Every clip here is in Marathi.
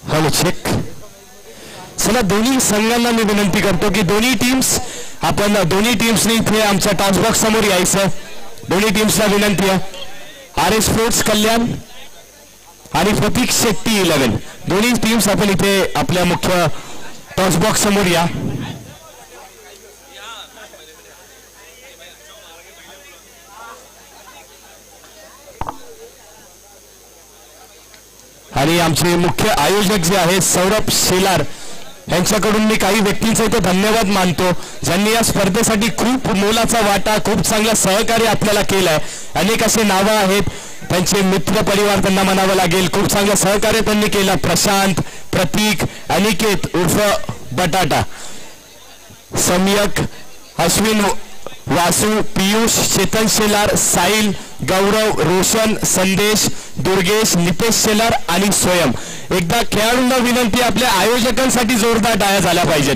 Hello check. चला दोन्ही संघांना मी विनंती करतो की दोन्ही टीम्सनी इथे आमच्या टॉस बॉक्स समोर यायचं. दोन्ही टीम्सला विनंती आहे. RS स्पोर्ट्स कल्याण आणि प्रतीक शेट्टी 11 दोन्ही टीम्स आपण इथे आपल्या मुख्य टॉस बॉक्स समोर या. आणि आमचे मुख्य आयोजक जे आहेत सौरभ शेलार यांच्याकडून मी काही व्यक्तींचा इथे धन्यवाद मानतो ज्यांनी या स्पर्धेसाठी खूप मोलाचा वाटा खूप चांगलं सहकार्य आपल्याला केलंय. अनेक असे नावं आहेत त्यांचे मित्र परिवार त्यांना म्हणावं लागेल. खूप चांगलं सहकार्य त्यांनी केलं. प्रशांत, प्रतीक, अनिकेत उर्फ बटाटा, सम्यक, अश्विन, वासू, पियुष, चेतन शेलार, साहिल, गौरव, रोशन, संदेश, दुर्गेश, नितेश शेलार आणि स्वयं. एकदा खेळाडूंना विनंती आपल्या आयोजकांसाठी जोरदार टाळ्या झाल्या पाहिजेत.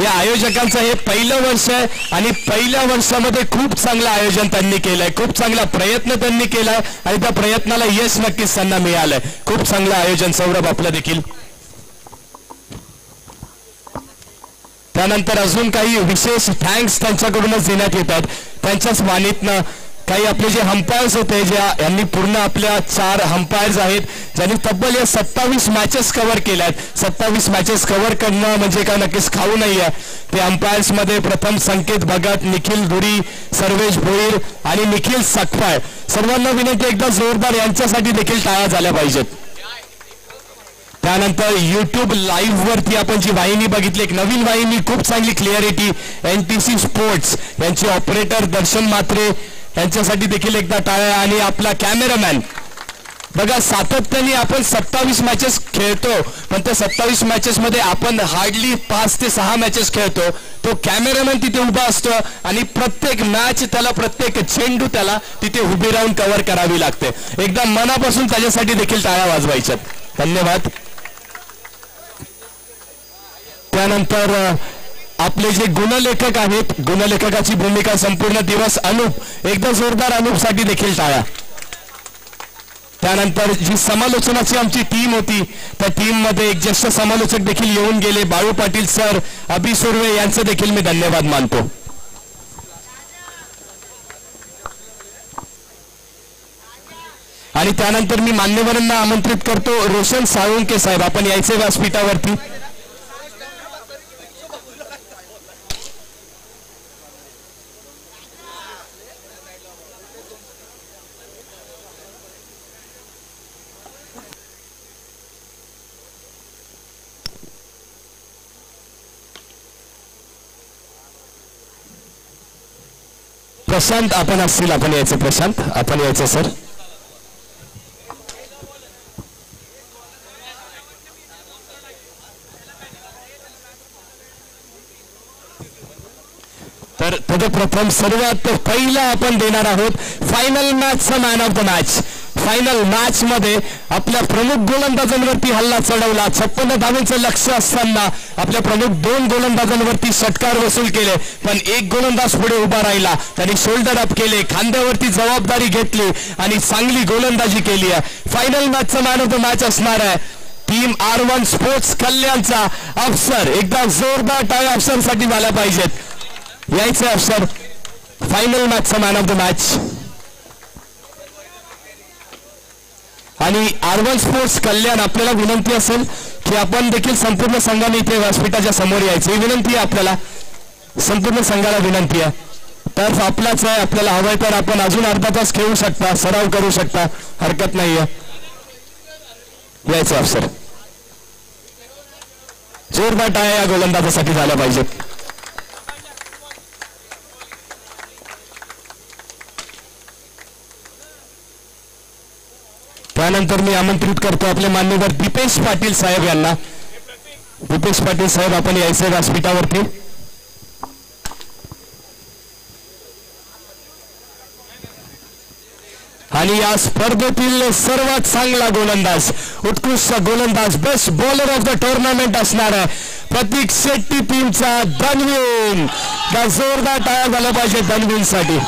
या आयोजकांचं हे पहिलं वर्ष आहे आणि पहिल्या वर्षामध्ये खूप चांगलं आयोजन त्यांनी केलंय. खूप चांगला प्रयत्न त्यांनी केलाय आणि त्या प्रयत्नाला यश नक्कीच त्यांना मिळालंय. खूप चांगलं आयोजन सौरभ आपलं देखील. त्यानंतर अजून काही विशेष थँक्स त्यांच्याकडूनच देण्यात येतात. त्यांच्याच वाणीतनं काही आपले जे अंपायर्स होते यांनी पूर्ण आपल्या 4 अंपायर्स आहेत ज्यांनी तब्बल या 27 मॅचेस कव्हर केल्या आहेत. 27 मॅचेस कव्हर करणं म्हणजे काय नक्कीच खाऊ नाही आहे. ते अंपायर्स मध्ये प्रथम संकेत भगत, निखिल धुरी, सर्वेश भोईर आणि निखिल सकपाळ. सर्वांना विनंती एकदा जोरदार यांच्यासाठी देखील टाळ्या झाल्या पाहिजेत. त्यानंतर YouTube लाईव्ह वरती आपण जी वाहिनी बघितली एक नवीन वाहिनी खूप चांगली क्लिअरिटी NTC स्पोर्ट्स यांचे ऑपरेटर दर्शन मात्रे यांच्यासाठी देखील एकदा टाळ्या. आणि आपला कॅमेरामॅन बघा सातत्याने आपण 27 मॅचेस खेळतो पण त्या 27 मॅचेस मध्ये आपण हार्डली 5 ते 6 मॅचेस खेळतो. तो कॅमेरामॅन तिथे उभा असतो आणि प्रत्येक मॅच त्याला प्रत्येक चेंडू त्याला तिथे उभी राहून कव्हर करावी लागते. एकदा मनापासून त्याच्यासाठी देखील टाळ्या वाजवायच्यात. धन्यवाद. त्यानंतर आपले जे गुणलेखक आहेत गुणलेखकाची भूमिका संपूर्ण दिवस अनूप. एकदा जोरदार अनूपसाठी देखील टाळ्या. त्यानंतर जी समालोचनाची आमची टीम होती त्या टीम मध्ये एक ज्येष्ठ समालोचक देखील येऊन गेले बाळू पाटील सर, अभि सुर्वे यांचे देखील मी धन्यवाद मानतो. आणि त्यानंतर मी मान्यवरांना आमंत्रित करतो. रोशन साळुंके साहेब आपण यायचे व्यासपीठावरती. प्रशांत आपण असतील आपण यायचं. प्रशांत आपण यायचं सर. तर तदप्रथम सर्वात पहिला आपण देणार आहोत फायनल मॅचचा man of the match. Final match मध्ये आपल्या प्रमुख गोलंदाजांवरती हल्ला चढवला. 56 धावांचं लक्ष असताना आपल्या प्रमुख 2 गोलंदाजांवरती षटकार वसूल केले पण एक गोलंदाज पुढे उभा राहिला. त्यांनी शोल्डर अप केले, खांद्यावरती जबाबदारी घेतली आणि चांगली गोलंदाजी केली आहे. फायनल मॅचचा मॅन ऑफ द मॅच असणार आहे टीम R1 स्पोर्ट्स कल्याणचा अफसर. एकदा जोरदार टाळ्या अफसरसाठी झाल्या पाहिजेत. यायचे अफसर. फायनल मॅचचा मॅन ऑफ द मॅच. आणि R1 स्पोर्ट्स कल्याण आपल्याला विनंती असेल की आपण देखील संपूर्ण संघाने इथे व्यासपीठाच्या समोर यायची विनंती आहे. आपल्याला संपूर्ण संघाला विनंती आहे. तर आपलाच आहे. आपल्याला हवंय तर आपण अजून अर्धा तास खेळू शकता, सराव करू शकता, हरकत नाहीये. यायचं अफसर. जोरदार टाळ्या या गोलंदाजासाठी झाल्या पाहिजेत. त्यानंतर मी आमंत्रित करतो आपले मान्यवर दीपेश पाटील साहेब यांना. दीपेश पाटील साहेब आपण यायचे व्यासपीठावरती. आणि या स्पर्धेतील सर्वात चांगला गोलंदाज, उत्कृष्ट गोलंदाज, best bowler of the tournament असणार आहे प्रतीक शेट्टी टीमचा धनवीन. जोरदार टाळ्या झाल्या पाहिजे धनवीनसाठी.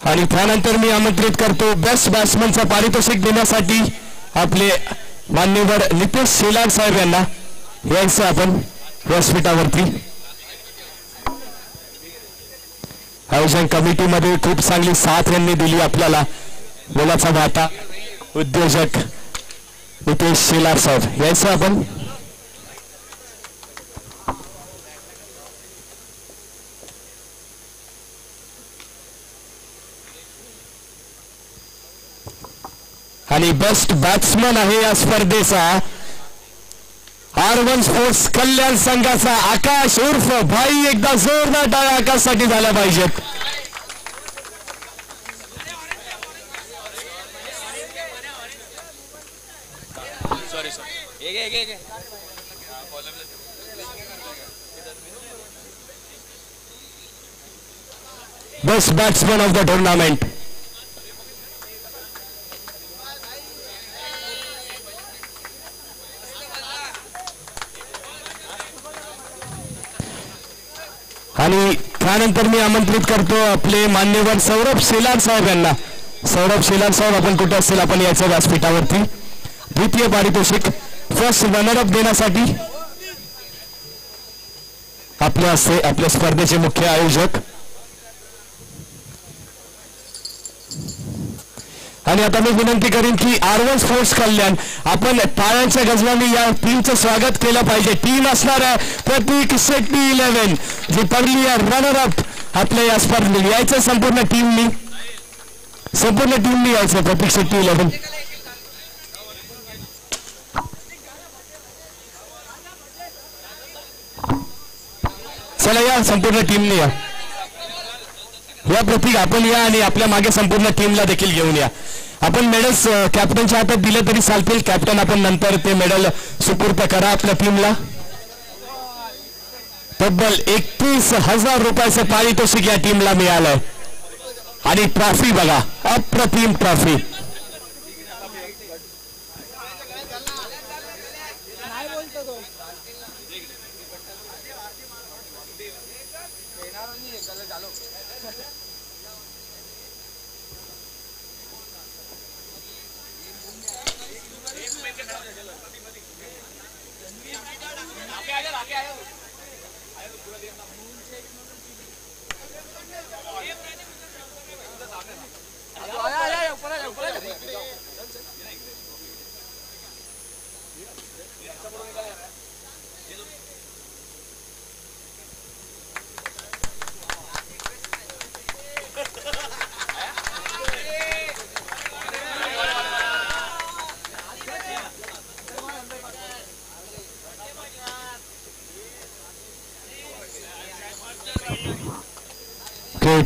आणि त्यानंतर मी आमंत्रित करतो बेस्ट बॅट्समनचा पारितोषिक देण्यासाठी आपले मान्यवर नितेश शेलार साहेब यांना. यायचं आपण व्यासपीठावरती. आयोजन कमिटीमध्ये खूप चांगली साथ यांनी दिली आपल्याला. मोलाचा वाटा उद्योजक नितेश शेलार साहेब. यायचं आपण. आणि बेस्ट बॅट्समन आहे या स्पर्धेचा R1 स्पोर्ट्स कल्याण संघाचा आकाश उर्फ भाई. एकदा जोरदार टाळ्या आकाशसाठी झाल्या पाहिजेत. Best batsman of the tournament. आणि त्यानंतर मी आमंत्रित करतो आपले मान्यवर सौरभ शेलार साहेब यांना. सौरभ शेलार साहेब आपण कुठे असतील आपण यायचं व्यासपीठावरती. द्वितीय पारितोषिक फर्स्ट रनरअप देण्यासाठी आपल्या हस्ते आपल्या स्पर्धेचे मुख्य आयोजक. आणि आता मी विनंती करीन की R1 स्पोर्ट्स कल्याण आपण टाळ्यांच्या गजराने या टीमचं स्वागत केलं पाहिजे. टीम असणार आहे प्रतीक शेट्टी 11 जी पहिली रनरअप आपल्या या स्पर्धेत. यायचं संपूर्ण टीमनी यायचं प्रतीक शेट्टी 11. चला या संपूर्ण टीमने या प्रतीक आपण या आणि आपल्या मागे संपूर्ण टीमला देखील घेऊन या. आपण मेडल्स कॅप्टनच्या हातात दिले तरी चालतील. कॅप्टन आपण नंतर ते मेडल सुपूर्द करा आपल्या टीमला. तब्बल 31,000 रुपयाचं पारितोषिक या टीमला मिळालंय. आणि ट्रॉफी बघा, अप्रतिम ट्रॉफी.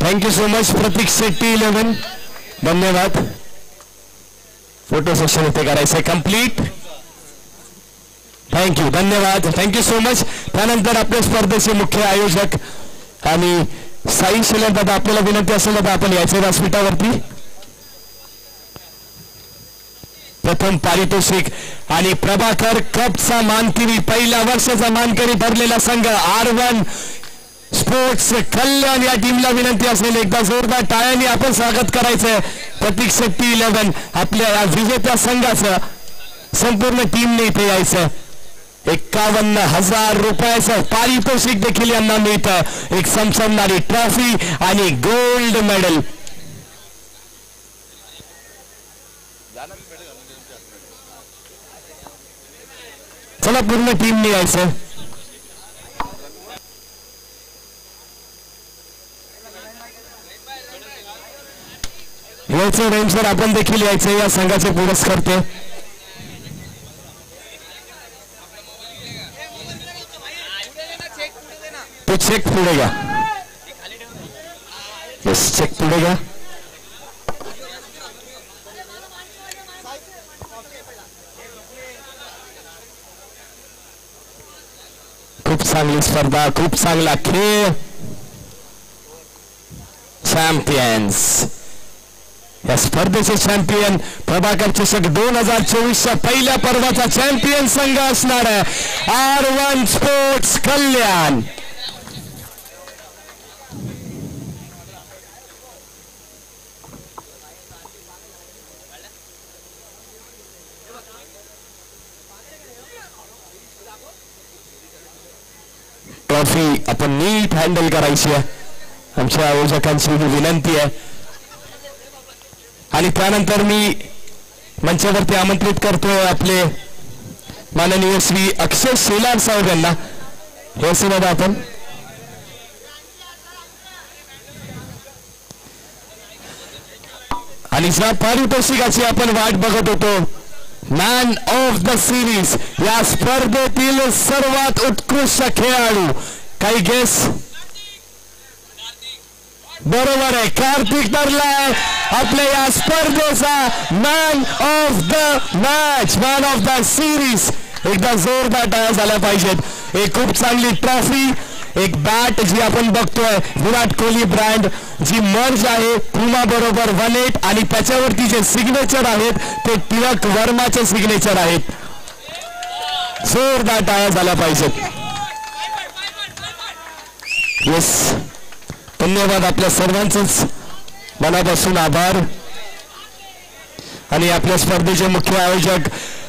थँक्यू सो मच प्रतीक शेट्टी 11. धन्यवाद. फोटो सेशन इथे करायचंय कंप्लीट. थँक्यू, धन्यवाद, थँक्यू सो मच. त्यानंतर आपल्या स्पर्धेचे मुख्य आयोजक आणि साई शिलेर दादा. आपल्याला विनंती असेल दादा आपण यायचं व्यासपीठावरती. प्रथम पारितोषिक आणि प्रभाकर कपचा मानकरी, पहिल्या वर्षाचा मानकरी ठरलेला संघ R1 स्पोर्ट्स कल्याण या टीमला विनंती असेल एकदा जोरदार टाळ्यांनी आपण स्वागत करायचंय. प्रतीक शेट्टी 11 आपल्या या विजेत्या संघाचं संपूर्ण टीमने इथे यायचं. 51,000 रुपयाचं पारितोषिक देखील यांना मिळतं. एक चमचमणारी ट्रॉफी आणि गोल्ड मेडल. चला पूर्ण टीमने यायचं. यायचं रेंजर आपण देखील यायचं या संघाचे पुरस्कर्ते. तो चेक पुढे घ्या. येस चेक पुढे घ्या. खूप चांगली स्पर्धा, खूप चांगला खेळ. चॅम्पियन्स, या स्पर्धेचे चॅम्पियन प्रभाकर चषक 2024च्या पहिल्या पर्वाचा चॅम्पियन संघ असणार आहे R1 स्पोर्ट्स कल्याण. ट्रॉफी आपण नीट हँडल करायची आहे, आमच्या आयोजकांची विनंती आहे. आणि त्यानंतर मी मंचावरती आमंत्रित करतोय आपले माननीय श्री अक्षय शेलार साहेब यांना. हे सुद्धा आपण आणि ज्या पारितोषिकाची आपण वाट बघत होतो, मॅन ऑफ द सिरीज, या स्पर्धेतील सर्वात उत्कृष्ट खेळाडू. काही गेस? बरोबर आहे, कार्तिक ठरलाय आपल्या या स्पर्धेचा man of the match, man of the series. एकदा जोरदार टाळ्या झाल्या पाहिजेत. एक खूप चांगली ट्रॉफी, एक बॅट जी आपण बघतोय विराट कोहली ब्रँड, जी मर्ज आहे पुमा बरोबर 1-8, आणि त्याच्यावरती जे सिग्नेचर आहेत ते तिलक वर्माचे सिग्नेचर आहेत. जोरदार टाळ्या झाल्या पाहिजेत. येस, धन्यवाद, आपल्या सर्वांचंच मनापासून आभार. आणि आपल्या स्पर्धेचे मुख्य आयोजक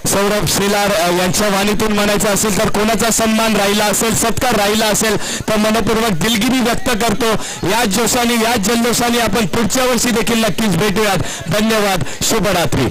सौरभ शेलार यांच्या वाणीतून म्हणायचं असेल तर कोणाचा सन्मान राहिला असेल, सत्कार राहिला असेल तर मनपूर्वक दिलगिरी व्यक्त करतो. याच जोशाने, याच जल्लोषाने आपण पुढच्या वर्षी देखील नक्कीच भेटूयात. धन्यवाद, शुभरात्री.